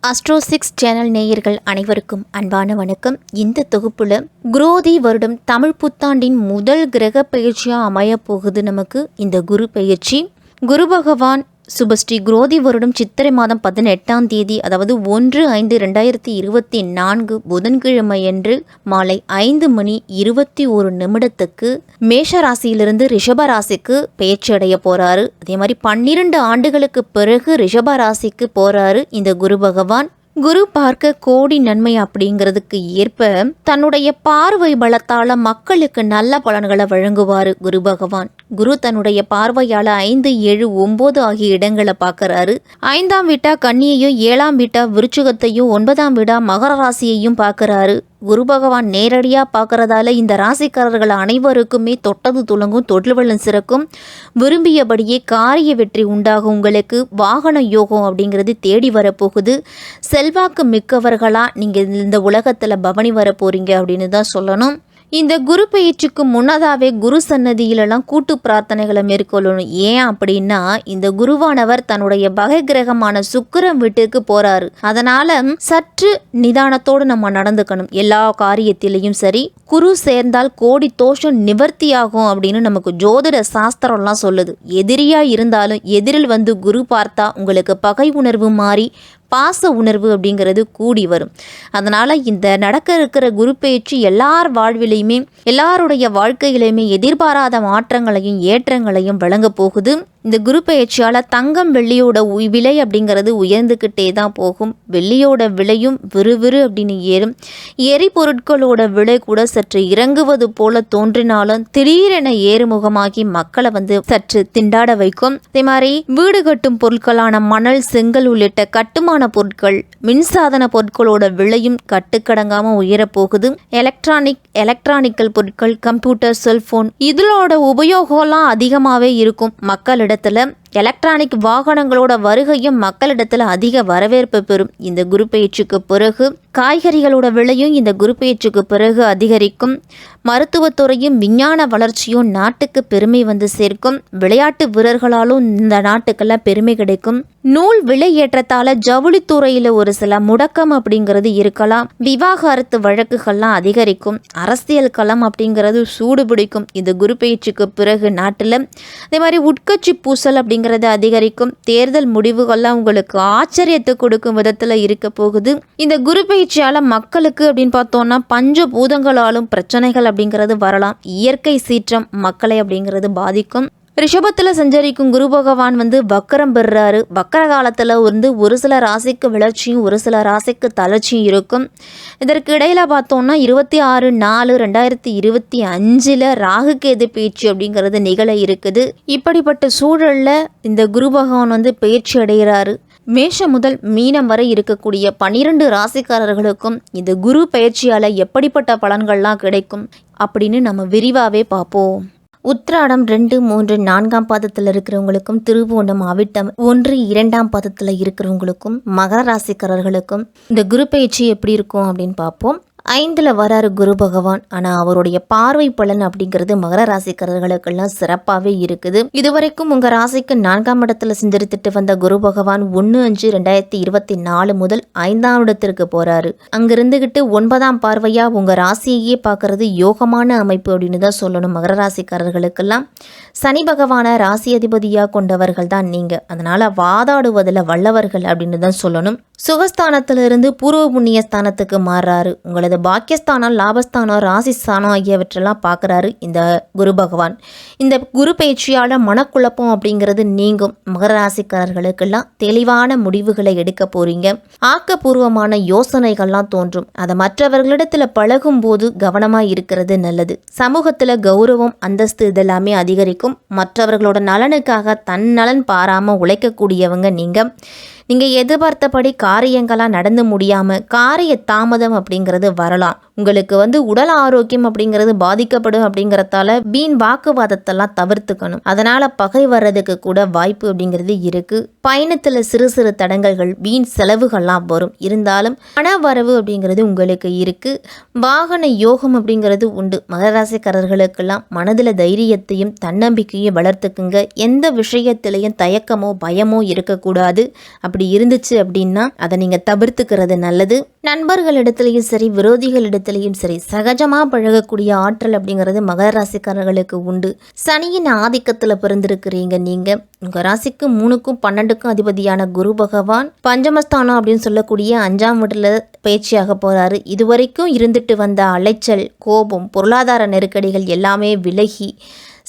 அஸ்ட்ரோ6 channel நேயர்கள் அனைவருக்கும் அன்பான வணக்கம். இந்த தொகுப்புல குரோதி வருடம் தமிழ் புத்தாண்டின் முதல் கிரக பயிற்சியாக அமைய போகுது. நமக்கு இந்த குரு பயிற்சி குரு பகவான் சுபஸ்ரீ குரோதி வருடம் சித்திரை மாதம் 18ஆம் தேதி, அதாவது 1/5/2024 புதன்கிழமையன்று மாலை 5:21 மேஷ ராசியிலிருந்து ரிஷப ராசிக்கு பெயர்ச்சி அடைய போறாரு. அதே மாதிரி 12 ஆண்டுகளுக்கு பிறகு ரிஷப ராசிக்கு போறாரு இந்த குரு பகவான். குரு பார்க்க கோடி நன்மை அப்படிங்கிறதுக்கு ஏற்ப தன்னுடைய பார்வை பலத்தால மக்களுக்கு நல்ல பலன்களை வழங்குவார் குரு பகவான். குரு தன்னுடைய பார்வையால 5, 7, 9 ஆகிய இடங்களை பார்க்கறாரு. 5ஆம் வீட்டா கன்னியையும், 7ஆம் வீட்டா விருச்சிகத்தையும், 9ஆம் வீடா மகர ராசியையும் பார்க்கறாரு. குரு பகவான் நேரடியாக பார்க்கறதால இந்த ராசிக்காரர்கள் அனைவருக்குமே தொட்டது துலங்கும், தொழில் வளம் சிறக்கும், விரும்பியபடியே காரிய வெற்றி உண்டாகும். உங்களுக்கு வாகன யோகம் அப்படிங்கிறது தேடி வரப்போகுது. செல்வாக்கு மிக்கவர்களாக நீங்கள் இந்த உலகத்தில் பவனி வர போகிறீங்க அப்படின்னு தான் சொல்லணும். இந்த குரு பயிற்சிக்கு முன்னதாகவே குரு சன்னதியிலலாம் கூட்டு பிரார்த்தனைகளை மேற்கொள்ளணும். ஏன் அப்படின்னா, இந்த குருவானவர் தன்னுடைய பகை கிரகமான சுக்கிரன் வீட்டுக்கு போறாரு. அதனால சற்று நிதானத்தோடு நம்ம நடந்துக்கணும். எல்லா காரியத்திலையும் சரி, குரு சேர்ந்தால் கோடி தோஷம் நிவர்த்தியாகும் அப்படின்னு நமக்கு ஜோதிட சாஸ்திரம்லாம் சொல்லுது. எதிரியா இருந்தாலும் எதிரில் வந்து குரு பார்த்தா உங்களுக்கு பகை உணர்வு மாறி பாச உணர்வு அப்படிங்கிறது கூடி வரும். அதனால் இந்த நடக்க இருக்கிற குரு பயிற்சி எல்லார் வாழ்விலையுமே, எல்லாருடைய வாழ்க்கையிலையுமே எதிர்பாராத மாற்றங்களையும் ஏற்றங்களையும் வழங்க போகுது. இந்த குரு பயிற்சியால் தங்கம் வெள்ளியோட விலை அப்படிங்கிறது உயர்ந்துக்கிட்டே தான் போகும். வெள்ளியோட விலையும் விறுவிறு அப்படின்னு ஏறும். எரிபொருட்களோட விலை கூட சற்று இறங்குவது போல தோன்றினாலும் திடீரென ஏறுமுகமாகி மக்களை வந்து சற்று திண்டாட வைக்கும். அதே மாதிரி வீடு கட்டும் பொருட்களான மணல், செங்கல் உள்ளிட்ட கட்டுமான பொருட்கள், மின்சாதன பொருட்களோட விலையும் கட்டுக்கடங்காம உயரப்போகுது. எலக்ட்ரானிக்கல் பொருட்கள், கம்ப்யூட்டர், செல்போன் இதோட உபயோகம்லாம் அதிகமாகவே இருக்கும். மக்களிடத்துல எலக்ட்ரானிக் வாகனங்களோட வருகையும் மக்களிடத்தில் அதிக வரவேற்பு பெறும். இந்த குரு பயிற்சிக்கு பிறகு காய்கறிகளோட விலையும் இந்த குரு பயிற்சிக்கு பிறகு அதிகரிக்கும். மருத்துவத்துறையும் விஞ்ஞான வளர்ச்சியும் நாட்டுக்கு பெருமை வந்து சேர்க்கும். விளையாட்டு வீரர்களாலும் இந்த நாட்டுக்கெல்லாம் பெருமை கிடைக்கும். நூல் விலை ஏற்றத்தால ஜவுளித்துறையில் ஒரு சில முடக்கம் அப்படிங்கிறது இருக்கலாம். விவாகரத்து வழக்குகள்லாம் அதிகரிக்கும். அரசியல் களம் அப்படிங்கிறது சூடு பிடிக்கும் இந்த குரு பயிற்சிக்கு பிறகு நாட்டில். அதே மாதிரி உட்கட்சி பூசல் அப்படிங்கிறது அதிகரிக்கும். தேர்தல் முடிவுகள்லாம் உங்களுக்கு ஆச்சரியத்தை கொடுக்கும் விதத்தில் இருக்க போகுது. இந்த குரு பயிற்சியால மக்களுக்கு அப்படின்னு பார்த்தோம்னா பஞ்சபூதங்களாலும் பிரச்சனைகள் அப்படிங்கிறது வரலாம். இயற்கை சீற்றம் மக்களை அப்படிங்கிறது பாதிக்கும். ரிஷபத்தில் சஞ்சரிக்கும் குரு பகவான் வந்து வக்கரம் பெறுறாரு. வக்கர காலத்தில் வந்து ஒரு சில ராசிக்கு வளர்ச்சியும் ஒரு சில ராசிக்கு தளர்ச்சியும் இருக்கும். இதற்கு இடையில பார்த்தோம்னா 26/4/2025 ராகு கேது பயிற்சி அப்படிங்கிறது நிகழ இருக்குது. இப்படிப்பட்ட சூழலில் இந்த குரு பகவான் வந்து பயிற்சி அடைகிறாரு. மேஷம் முதல் மீனம் வரை இருக்கக்கூடிய 12 ராசிக்காரர்களுக்கும் இந்த குரு பயிற்சியால் எப்படிப்பட்ட பலன்கள்லாம் கிடைக்கும் அப்படின்னு நம்ம விரிவாகவே பார்ப்போம். உத்திராடம் 2, 3, 4ஆம் பாதத்தில் இருக்கிறவங்களுக்கும், திருவோணம், அவிட்டம் 1, 2ஆம் பாதத்தில் இருக்கிறவங்களுக்கும், மகர ராசிக்காரர்களுக்கும் இந்த குரு பயிற்சி எப்படி இருக்கும் அப்படின்னு பார்ப்போம். 5ல் வராரு குரு பகவான். ஆனால் அவருடைய பார்வை பலன் அப்படிங்கிறது மகர ராசிக்காரர்களுக்கெல்லாம் சிறப்பாகவே இருக்குது. இதுவரைக்கும் உங்கள் ராசிக்கு 4ஆம் இடத்துல செஞ்சரித்துட்டு வந்த குரு பகவான் 1/5/2024 முதல் 5ஆம் இடத்திற்கு போறாரு. அங்கிருந்துகிட்டு 9ஆம் பார்வையா உங்கள் ராசியையே பார்க்கறது யோகமான அமைப்பு அப்படின்னு தான் சொல்லணும். மகர ராசிக்காரர்களுக்கெல்லாம் சனி பகவான ராசி அதிபதியாக கொண்டவர்கள் தான் நீங்கள். அதனால வாதாடுவதில் வல்லவர்கள் அப்படின்னு தான் சொல்லணும். சுகஸ்தானத்திலிருந்து பூர்வ புண்ணிய ஸ்தானத்துக்கு மாறுறாரு. உங்களது பாக்கியஸ்தானம், லாபஸ்தானம், ராசிஸ்தானம் ஆகியவற்றெல்லாம் பார்க்குறாரு இந்த குரு பகவான். இந்த குரு பயிற்சியால் மனக்குழப்பம் அப்படிங்கிறது நீங்கும். மகர ராசிக்காரர்களுக்கெல்லாம் தெளிவான முடிவுகளை எடுக்க போறீங்க. ஆக்கப்பூர்வமான யோசனைகள்லாம் தோன்றும். அதை மற்றவர்களிடத்தில் பழகும் போது கவனமாக இருக்கிறது நல்லது. சமூகத்தில் கௌரவம், அந்தஸ்து இதெல்லாமே அதிகரிக்கும். மற்றவர்களோட நலனுக்காக தன் நலன் பாராமல் உழைக்கக்கூடியவங்க நீங்கள் எதிர்பார்த்தபடி காரியங்களாக நடந்து முடியாமல் காரிய தாமதம் அப்படிங்கிறது வரலாம். உங்களுக்கு உடல் ஆரோக்கியம் அப்படிங்கிறது பாதிக்கப்படும் அப்படிங்கிறதால வீண் வாக்குவாதத்தெல்லாம் தவிர்த்துக்கணும். அதனால பகை வர்றதுக்கு கூட வாய்ப்பு அப்படிங்கிறது இருக்கு. பயணத்துல சிறு சிறு தடங்கல்கள் வீண் செலவுகள்லாம் வரும். இருந்தாலும் பண வரவு அப்படிங்கிறது உங்களுக்கு இருக்கு. வாகன யோகம் அப்படிங்கிறது உண்டு. மகர ராசிக்காரர்களுக்கெல்லாம் மனதில் தைரியத்தையும் தன்னம்பிக்கையும் வளர்த்துக்குங்க. எந்த விஷயத்திலையும் தயக்கமோ பயமோ இருக்கக்கூடாது. அப்படி இருந்துச்சு அப்படின்னா அதை நீங்கள் தவிர்த்துக்கிறது நல்லது. நண்பர்களிடத்துலையும் சரி விரோதிகளிடத்துலையும் சரி சகஜமாக பழகக்கூடிய ஆற்றல் அப்படிங்கிறது மகர ராசிக்காரர்களுக்கு உண்டு. சனியின் ஆதிக்கத்தில் பிறந்திருக்கிறீங்க. நீங்கள் உங்கள் ராசிக்கு 3க்கும் 12க்கும் அதிபதியான குரு பகவான் பஞ்சமஸ்தானம் அப்படின்னு சொல்லக்கூடிய 5ஆம் வீட்டில் பயிற்சியாக போகிறாரு. இதுவரைக்கும் இருந்துட்டு வந்த அலைச்சல், கோபம், பொருளாதார நெருக்கடிகள் எல்லாமே விலகி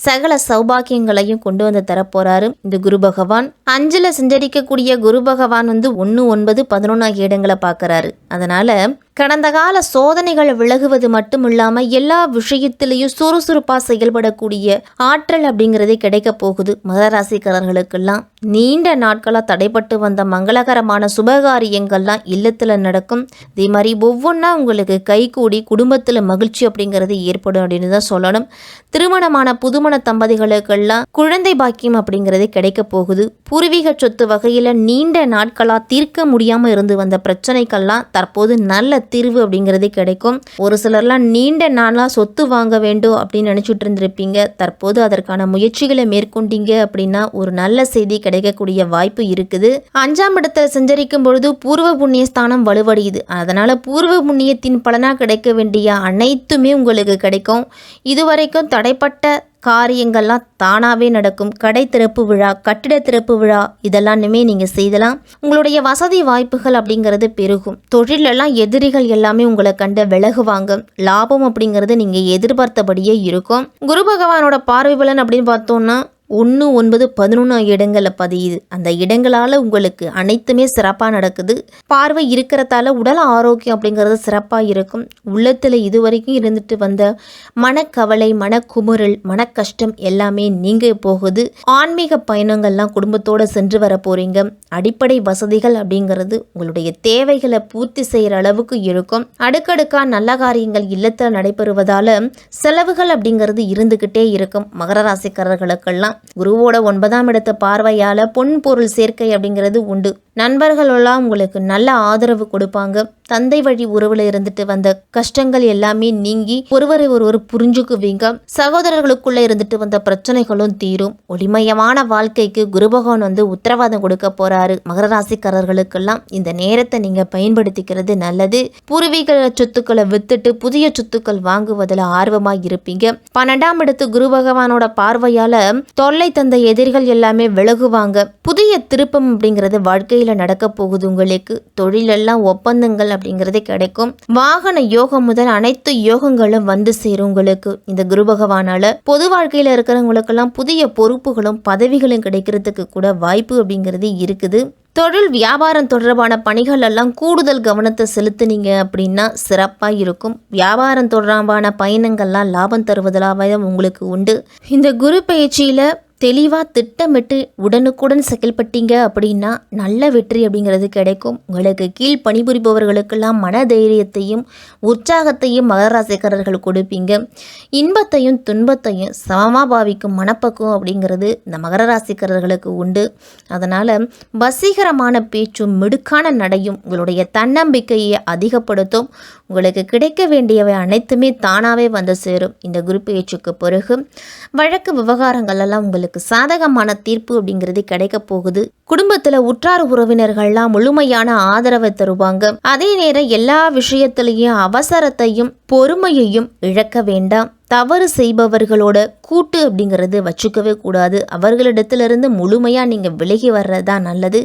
சகல சௌபாக்கியங்களையும் கொண்டு வந்து தரப்போறாரு இந்த குரு பகவான். 5ல் சஞ்சரிக்கக்கூடிய குரு பகவான் 1, 9, 11 ஆகிய இடங்களை பார்க்கறாரு. அதனால கடந்த கால சோதனைகள் விலகுவது மட்டும் இல்லாமல் எல்லா விஷயத்திலையும் சுறுசுறுப்பாக செயல்படக்கூடிய ஆற்றல் அப்படிங்கிறதே கிடைக்க போகுது. மகர ராசிக்காரர்களுக்கெல்லாம் நீண்ட நாட்களாக தடைப்பட்டு வந்த மங்களகரமான சுபகாரியங்கள்லாம் இல்லத்தில் நடக்கும். இதே மாதிரி ஒவ்வொன்றா உங்களுக்கு கைகூடி குடும்பத்தில் மகிழ்ச்சி அப்படிங்கிறது ஏற்படும் அப்படின்னு தான் சொல்லணும். திருமணமான புதுமண தம்பதிகளுக்கெல்லாம் குழந்தை பாக்கியம் அப்படிங்கிறது கிடைக்க போகுது. பூர்வீக சொத்து வகையில் நீண்ட நாட்களாக தீர்க்க முடியாமல் இருந்து வந்த பிரச்சனைகள்லாம் தற்போது நல்ல தீர்வு அப்படிங்கிறது கிடைக்கும். ஒரு சிலர்லாம் நீண்ட நாளாக சொத்து வாங்க வேண்டும் அப்படின்னு நினச்சிட்டு இருந்திருப்பீங்க. தற்போது அதற்கான முயற்சிகளை மேற்கொண்டீங்க அப்படின்னா ஒரு நல்ல செய்தி கிடைக்கக்கூடிய வாய்ப்பு இருக்குது. 5ஆம் இடத்துல சஞ்சரிக்கும் பொழுது பூர்வ புண்ணிய ஸ்தானம் வலுவடையுது. அதனால பூர்வ புண்ணியத்தின் பலனாக கிடைக்க வேண்டிய அனைத்துமே உங்களுக்கு கிடைக்கும். இதுவரைக்கும் தடைப்பட்ட காரியங்கள்லாம் தானாகவே நடக்கும். கடை திறப்பு விழா, கட்டிட திறப்பு விழா இதெல்லாமே நீங்கள் செய்யலாம். உங்களுடைய வசதி வாய்ப்புகள் அப்படிங்கிறது பெருகும். தொழிலெல்லாம் எதிரிகள் எல்லாமே உங்களை கண்டு விலகுவாங்க. லாபம் அப்படிங்கிறது நீங்கள் எதிர்பார்த்தபடியே இருக்கும். குரு பகவானோட பார்வை பலன் அப்படின்னு பார்த்தோம்னா 1, 9, 11 இடங்களில் பதியுது. அந்த இடங்களால் உங்களுக்கு அனைத்துமே சிறப்பாக நடக்குது. பார்வை இருக்கிறதால உடல் ஆரோக்கியம் அப்படிங்கிறது சிறப்பாக இருக்கும். உள்ளத்தில் இதுவரைக்கும் இருந்துட்டு வந்த மனக்கவலை, மனக்குமுறல், மனக்கஷ்டம் எல்லாமே நீங்க போகுது. ஆன்மீக பயணங்கள்லாம் குடும்பத்தோடு சென்று வர போறீங்க. அடிப்படை வசதிகள் அப்படிங்கிறது உங்களுடைய தேவைகளை பூர்த்தி செய்கிற அளவுக்கு இருக்கும். அடுக்கடுக்காக நல்ல காரியங்கள் இல்லத்தில் நடைபெறுவதால செலவுகள் அப்படிங்கிறது இருந்துக்கிட்டே இருக்கும். மகர ராசிக்காரர்களுக்கெல்லாம் குருவோட 9ஆம் இடத்த பார்வையால பொன் பொருள் சேர்க்கை அப்படிங்கிறது உண்டு. நண்பர்களெல்லாம் உங்களுக்கு நல்ல ஆதரவு கொடுப்பாங்க. தந்தை வழி உறவுல இருந்துட்டு வந்த கஷ்டங்கள் எல்லாமே நீங்கி ஒருவரை ஒருவர் புரிஞ்சுக்குவீங்க. சகோதரர்களுக்குள்ள இருந்துட்டு வந்த பிரச்சனைகளும் தீரும். ஒளிமயமான வாழ்க்கைக்கு குரு பகவான் உத்தரவாதம் கொடுக்க போறாரு. மகர ராசிக்காரர்களுக்கெல்லாம் இந்த நேரத்தை நீங்க பயன்படுத்திக்கிறது நல்லது. பூர்வீக சொத்துக்களை வித்துட்டு புதிய சொத்துக்கள் வாங்குவதில் ஆர்வமாக இருப்பீங்க. 12ஆம் இடத்து குரு பகவானோட பார்வையால தொல்லை தந்த எதிரிகள் எல்லாமே விலகுவாங்க. புதிய திருப்பம் அப்படிங்கிறது வாழ்க்கையில நடக்க போகுது. உங்களுக்கு தொழிலெல்லாம் ஒப்பந்தங்கள் அப்படிங்கிறது கிடைக்கும். வாகன யோகம் முதல் அனைத்து யோகங்களும் சேரும் உங்களுக்கு இந்த குரு பகவானால. பொது வாழ்க்கையில இருக்கிறவங்களுக்கெல்லாம் புதிய பொறுப்புகளும் பதவிகளும் கிடைக்கிறதுக்கு கூட வாய்ப்பு அப்படிங்கிறது இருக்குது. தொழில் வியாபாரம் தொடர்பான பணிகள் எல்லாம் கூடுதல் கவனத்தை செலுத்தினீங்க அப்படின்னா சிறப்பாக இருக்கும். வியாபாரம் தொடர்பான பயணங்கள்லாம் லாபம் தருவதாக உங்களுக்கு உண்டு. இந்த குரு பயிற்சியில் தெளிவாக திட்டமிட்டு உடனுக்குடன் செயல்பட்டீங்க அப்படின்னா நல்ல வெற்றி அப்படிங்கிறது கிடைக்கும். உங்களுக்கு கீழ் பணிபுரிபவர்களுக்கெல்லாம் மன தைரியத்தையும் உற்சாகத்தையும் மகர ராசிக்காரர்கள் கொடுப்பீங்க. இன்பத்தையும் துன்பத்தையும் சமமாக பாவிக்கும் மனப்பக்குவம் அப்படிங்கிறது இந்த மகர ராசிக்காரர்களுக்கு உண்டு. அதனால் வசீகரமான பேச்சும் மிடுக்கான நடையும் உங்களுடைய தன்னம்பிக்கையை அதிகப்படுத்தும். உங்களுக்கு கிடைக்க வேண்டியவை அனைத்துமே தானாகவே சேரும். இந்த குரு பயிற்சிக்கு பிறகு வழக்கு விவகாரங்கள் எல்லாம் உங்களுக்கு சாதகமான தீர்ப்பு அப்படிங்கிறது கிடைக்க போகுது. குடும்பத்துல உற்றார் உறவினர்கள்லாம் முழுமையான ஆதரவை தருவாங்க. அதே நேரம் எல்லா விஷயத்திலையும் அவசரத்தையும் பொறுமையையும் இழக்க வேண்டாம். தவறு செய்பவர்களோட கூட்டு அப்படிங்கிறது வச்சுக்கவே கூடாது. அவர்களிடத்திலிருந்து முழுமையாக நீங்கள் விலகி வர்றதுதான் நல்லது.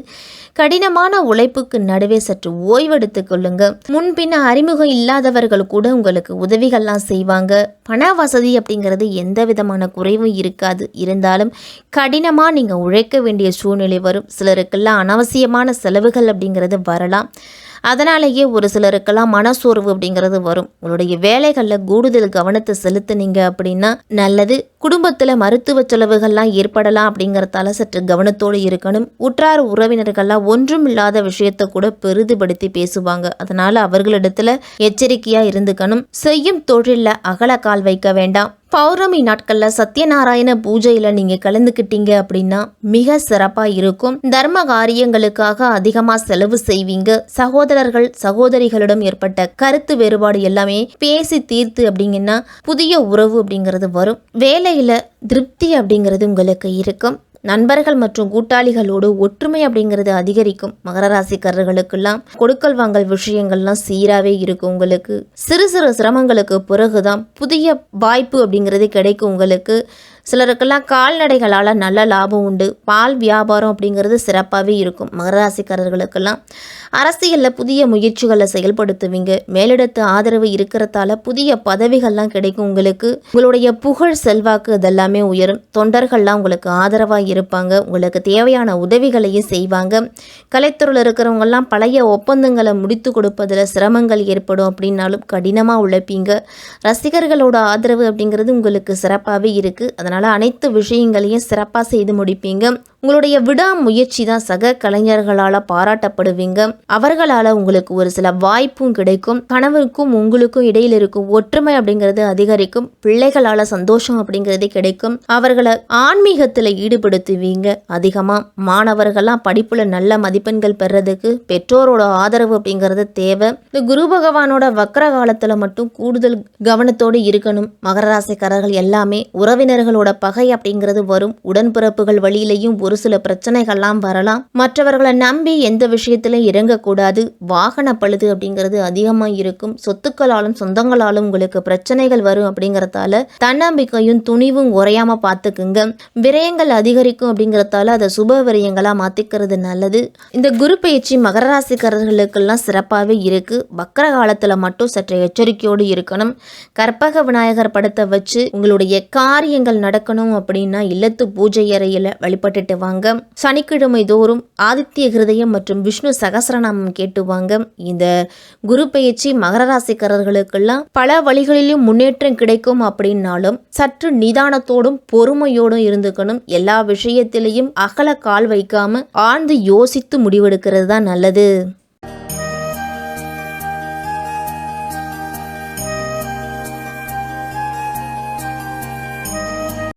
கடினமான உழைப்புக்கு நடுவே சற்று ஓய்வெடுத்து கொள்ளுங்க. முன்பின்ன அறிமுகம் இல்லாதவர்கள் கூட உங்களுக்கு உதவிகள்லாம் செய்வாங்க. பண வசதி அப்படிங்கிறது எந்த விதமான குறைவும் இருக்காது. இருந்தாலும் கடினமாக நீங்கள் உழைக்க வேண்டிய சூழ்நிலை வரும். சிலருக்கெல்லாம் அனாவசியமான செலவுகள் அப்படிங்கிறது வரலாம். அதனாலேயே ஒரு சிலருக்கெல்லாம் மனசோர்வு அப்படிங்கிறது வரும். உங்களுடைய வேலைகளில் கூடுதல் கவனத்தை செலுத்துனீங்க அப்படின்னா நல்லது. குடும்பத்தில் மருத்துவ செலவுகள்லாம் ஏற்படலாம் அப்படிங்கிறதால சற்று கவனத்தோடு இருக்கணும். உற்றார் உறவினர்கள்லாம் ஒன்றும் இல்லாத விஷயத்தை கூட பெரிதுபடுத்தி பேசுவாங்க. அதனால அவர்களிடத்துல எச்சரிக்கையா இருந்துக்கணும். செய்யும் தொழிலில் அகலக்கால் வைக்க வேண்டாம். பௌர்ணமி நாட்களில் சத்யநாராயண பூஜையில் நீங்கள் கலந்துக்கிட்டீங்க அப்படின்னா மிக சிறப்பாக இருக்கும். தர்ம காரியங்களுக்காக அதிகமாக செலவு செய்வீங்க. சகோதரர்கள் சகோதரிகளிடம் ஏற்பட்ட கருத்து வேறுபாடு எல்லாமே பேசி தீர்த்து அப்படிங்கன்னா புதிய உறவு அப்படிங்கிறது வரும். வேலையில் திருப்தி அப்படிங்கிறது உங்களுக்கு இருக்கும். நண்பர்கள் மற்றும் கூட்டாளிகளோடு ஒற்றுமை அப்படிங்கிறது அதிகரிக்கும். மகர ராசிக்காரர்களுக்கெல்லாம் கொடுக்கல் வாங்கல் விஷயங்கள்லாம் சீராகவே இருக்கும். உங்களுக்கு சிறு சிறு சிரமங்களுக்கு பிறகுதான் புதிய வாய்ப்பு அப்படிங்கிறது கிடைக்கும். உங்களுக்கு சிலருக்கெல்லாம் கால்நடைகளால் நல்ல லாபம் உண்டு. பால் வியாபாரம் அப்படிங்கிறது சிறப்பாகவே இருக்கும். மகர ராசிக்காரர்களுக்கெல்லாம் அரசியலில் புதிய முயற்சிகளை செயல்படுத்துவீங்க. மேலிடத்து ஆதரவு இருக்கிறதால புதிய பதவிகள்லாம் கிடைக்கும். உங்களுக்கு உங்களுடைய புகழ் செல்வாக்கு இதெல்லாமே உயரும். தொண்டர்கள்லாம் உங்களுக்கு ஆதரவாக இருப்பாங்க. உங்களுக்கு தேவையான உதவிகளையும் செய்வாங்க. கலைத்துறையில் இருக்கிறவங்கெல்லாம் பழைய ஒப்பந்தங்களை முடித்து கொடுப்பதில் சிரமங்கள் ஏற்படும் அப்படின்னாலும் கடினமாக உழைப்பீங்க. ரசிகர்களோட ஆதரவு அப்படிங்கிறது உங்களுக்கு சிறப்பாகவே இருக்குது. அதனால் அனைத்து விஷயங்களையும் சிறப்பாக செய்து முடிப்பீங்க. உங்களுடைய விடாமுயற்சி தான் சக கலைஞர்களால் பாராட்டப்படுவீங்க. அவர்களால் உங்களுக்கு ஒரு சில வாய்ப்பும் கிடைக்கும். கணவருக்கும் உங்களுக்கும் இடையில் இருக்கும் ஒற்றுமை அப்படிங்கிறது அதிகரிக்கும். பிள்ளைகளால் சந்தோஷம் அப்படிங்கிறது கிடைக்கும். அவர்களை ஆன்மீகத்தில் ஈடுபடுத்துவீங்க. அதிகமாக மாணவர்கள்லாம் படிப்புல நல்ல மதிப்பெண்கள் பெறதுக்கு பெற்றோரோட ஆதரவு அப்படிங்கிறது தேவை. இந்த குரு பகவானோட வக்கர காலத்தில் மட்டும் கூடுதல் கவனத்தோடு இருக்கணும். மகர ராசிக்காரர்கள் எல்லாமே உறவினர்களோட பகை அப்படிங்கிறது வரும். உடன்பிறப்புகள் வழியிலையும் ஒரு சில பிரச்சனைகள்லாம் வரலாம். மற்றவர்களை நம்பி எந்த விஷயத்திலும் இறங்கக்கூடாது. வாகன பழுது அப்படிங்கிறது அதிகமாக இருக்கும். சொத்துக்களாலும் சொந்தங்களாலும் உங்களுக்கு பிரச்சனைகள் வரும். அப்படிங்கிறதால தன்னம்பிக்கையும் துணிவும் குறையாம பார்த்துக்குங்க. விரயங்கள் அதிகரிக்கும் அப்படிங்கிறதால அதை சுப விரயங்களா மாத்திக்கிறது நல்லது. இந்த குரு பயிற்சி மகர ராசிக்காரர்களுக்கெல்லாம் சிறப்பாகவே இருக்கு. வக்கர காலத்துல மட்டும் சற்று எச்சரிக்கையோடு இருக்கணும். கற்பக விநாயகர் படத்தை வச்சு உங்களுடைய காரியங்கள் நடக்கணும் அப்படின்னா இல்லத்து பூஜை அறையில வழிபட்டுட்டு வாங்க. சனிக்கிழமை தோறும் ஆதித்ய ஹிருதயம் மற்றும் விஷ்ணு சகஸ்ரநாமம் கேட்டு வாங்க. இந்த குரு பயிற்சி மகர ராசிக்காரர்களுக்கெல்லாம் பல வழிகளிலும் முன்னேற்றம் கிடைக்கும். அப்படின்னாலும் சற்று நிதானத்தோடும் பொறுமையோடும் இருந்துக்கணும். எல்லா விஷயத்திலையும் அகல கால் வைக்காம ஆழ்ந்து யோசித்து முடிவெடுக்கிறது தான் நல்லது.